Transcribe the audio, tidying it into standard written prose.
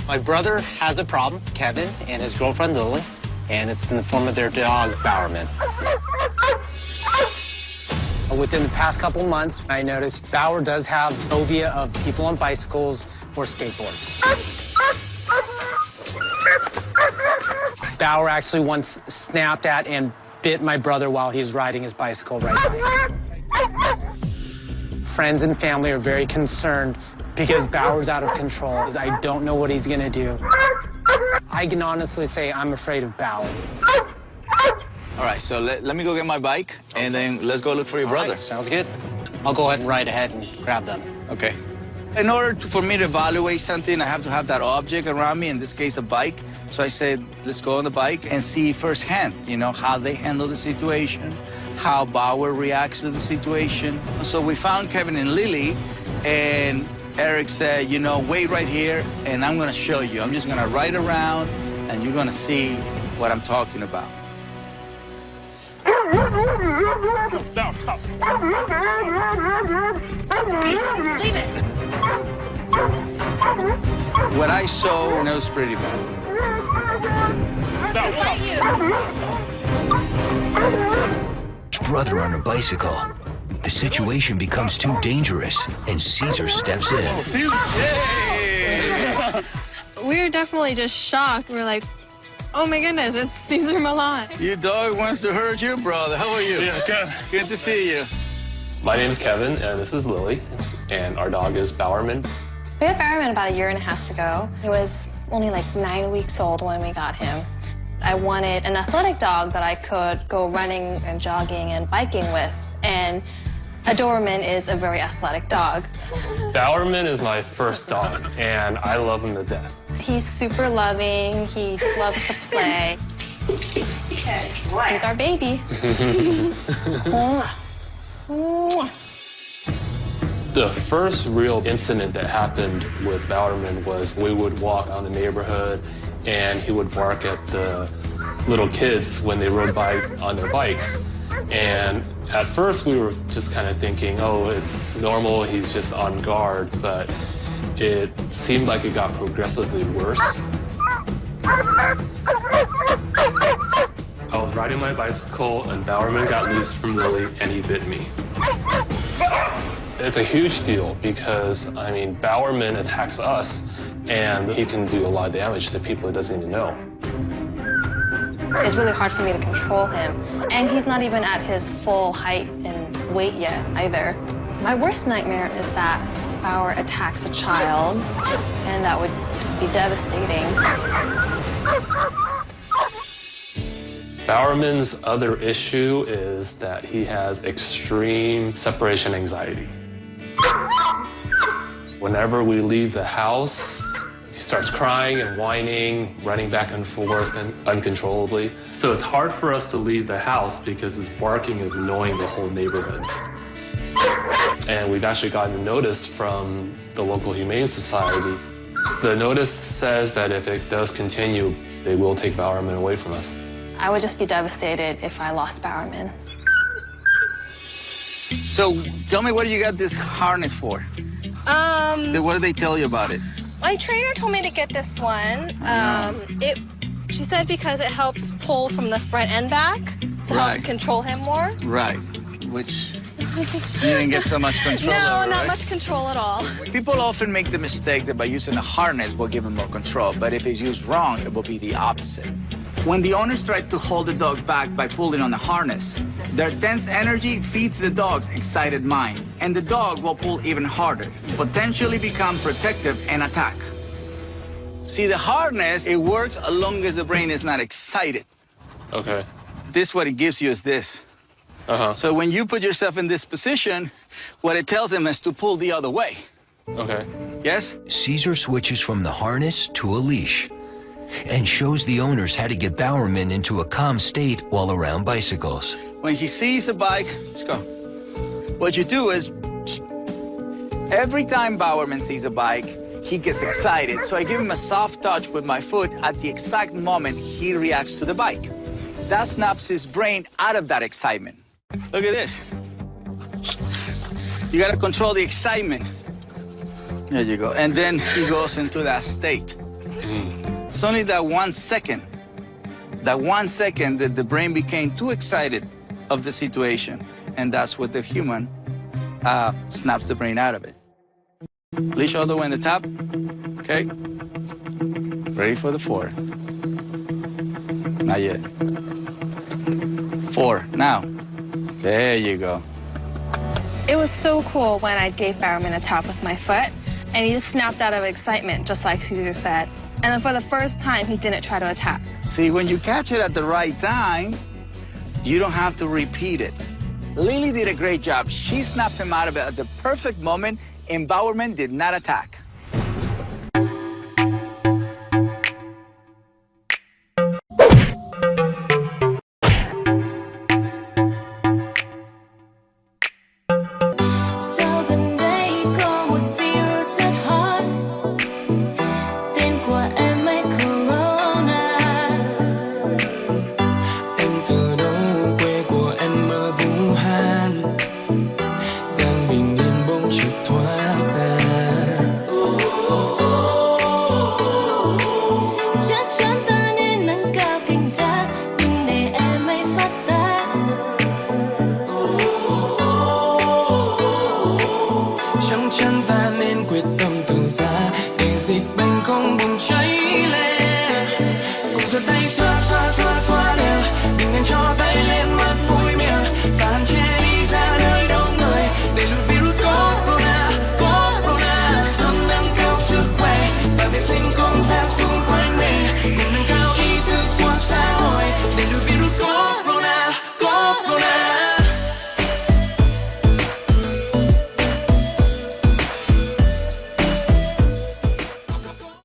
My brother has a problem, Kevin, and his girlfriend, Lily, and it's in the form of their dog, Bowerman. Within the past couple months, I noticed Bower does have phobia of people on bicycles or skateboards. Bower actually once snapped at and bit my brother while he was riding his bicycle right by. Friends and family are very concerned because Bower's out of control. I don't know what he's gonna do. I can honestly say I'm afraid of Bower. All right, so let me go get my bike, and then let's go look for your brother. Right, sounds good. I'll go ahead and ride ahead and grab them. Okay. In order for me to evaluate something, I have to have that object around me, in this case, a bike. So I said, let's go on the bike and see firsthand, you know, how they handle the situation, how Bower reacts to the situation. So we found Kevin and Lily, and Eric said, you know, wait right here, and I'm gonna show you. I'm just gonna ride around, and you're gonna see what I'm talking about. Stop, stop. Leave it. What I saw, and it was pretty bad. Stop, stop. Brother on a bicycle. The situation becomes too dangerous, and Cesar steps in. Oh, Cesar. Hey. We were definitely just shocked. We're like, oh my goodness, it's Cesar Millan. Your dog wants to hurt you, brother. How are you? Yeah, good. Good to see you. My name's Kevin, and this is Lily, and our dog is Bowerman. We got Doberman about 1.5 years ago. He was only like 9 weeks old when we got him. I wanted an athletic dog that I could go running and jogging and biking with, and a Doberman is a very athletic dog. Bowerman is my first dog, and I love him to death. He's super loving. He just loves to play. He's our baby. The first real incident that happened with Bowerman was we would walk out in the neighborhood, and he would bark at the little kids when they rode by on their bikes. And at first we were just kind of thinking, oh, it's normal, he's just on guard, but it seemed like it got progressively worse. I was riding my bicycle and Bowerman got loose from Lily and he bit me. It's a huge deal because, I mean, Bowerman attacks us and he can do a lot of damage to people he doesn't even know. It's really hard for me to control him. And he's not even at his full height and weight yet either. My worst nightmare is that Bower attacks a child, and that would just be devastating. Bowerman's other issue is that he has extreme separation anxiety. Whenever we leave the house, he starts crying and whining, running back and forth and uncontrollably. So it's hard for us to leave the house because his barking is annoying the whole neighborhood. And we've actually gotten a notice from the local Humane Society. The notice says that if it does continue, they will take Bowerman away from us. I would just be devastated if I lost Bowerman. So tell me, what do you got this harness for? What did they tell you about it? My trainer told me to get this one. She said because it helps pull from the front and back to help control him more. Right, which you didn't get so much control No, over, not right? much control at all. People often make the mistake that by using a harness will give them more control, but if it's used wrong, it will be the opposite. When the owners try to hold the dog back by pulling on the harness, their tense energy feeds the dog's excited mind, and the dog will pull even harder, potentially become protective and attack. See, the harness, it works as long as the brain is not excited. Okay. This, what it gives you is this. So when you put yourself in this position, what it tells them is to pull the other way. Okay. Yes? Cesar switches from the harness to a leash and shows the owners how to get Bowerman into a calm state while around bicycles. When he sees a bike, let's go. What you do is, every time Bowerman sees a bike, he gets excited. So I give him a soft touch with my foot at the exact moment he reacts to the bike. That snaps his brain out of that excitement. Look at this. You gotta control the excitement. There you go. And then he goes into that state. It's only that 1 second, that the brain became too excited of the situation. And that's what the human snaps the brain out of it. Leash all the way in the top. Okay. Ready for the 4. Not yet. 4. Now. There you go. It was so cool when I gave Bowerman a tap with my foot, and he just snapped out of excitement, just like Cesar said. And then for the first time, he didn't try to attack. See, when you catch it at the right time, you don't have to repeat it. Lily did a great job. She snapped him out of it at the perfect moment, and Bowerman did not attack. Sau gần đây có một virus rất hot, tên của em ấy Corona. Em từ đâu, quê của em ở Vũ Hán, đang bình yên bỗng chợt thoát ra. Chắc chắn ta nên nâng cao cảnh giác, đừng để em ấy phát tác. Chắc chắn ta nên quyết tâm từ xa để dịch bệnh không bùng cháy.